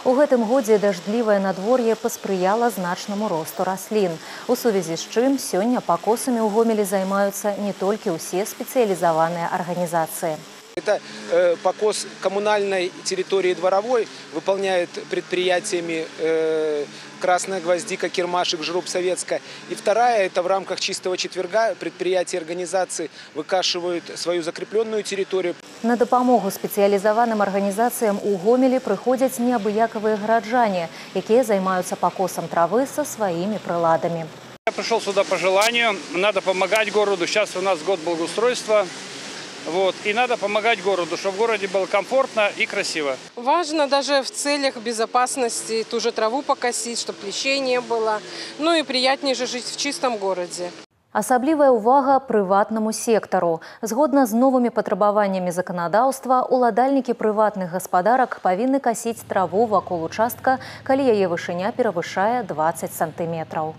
У гэтым годзе дажджлівае надвор'е паспрыяла значнаму росту раслін. У сувязі з чым сёння пакосамі ў Гомелі займаюцца не толькі ўсе спецыялізаваныя арганізацыі. Это покос коммунальной территории дворовой выполняют предприятиями «Красная гвоздика», «Кермашек», «Жруб», «Советская». И вторая – это в рамках «Чистого четверга» предприятия и организации выкашивают свою закрепленную территорию. На дапамогу спецыялізаваным арганізацыям у Гомелі прыходзяць неабыякавыя гараджане, якія займаюцца покосом травы со своими приладами. Я пришел сюда по желанию, надо помогать городу. Сейчас у нас год благоустройства. И надо помогать городу, чтобы в городе было комфортно и красиво. Важно даже в целях безопасности ту же траву покосить, чтобы клещей не было. Ну и приятнее же жить в чистом городе. Асаблівая ўвага прыватнаму сектару. Згодна з новымі патрабаваннямі заканадаўства, уладальнікі прыватных гаспадарак павінны касіць траву вакол участка, калі яе вышыня перавышае 20 сантыметраў.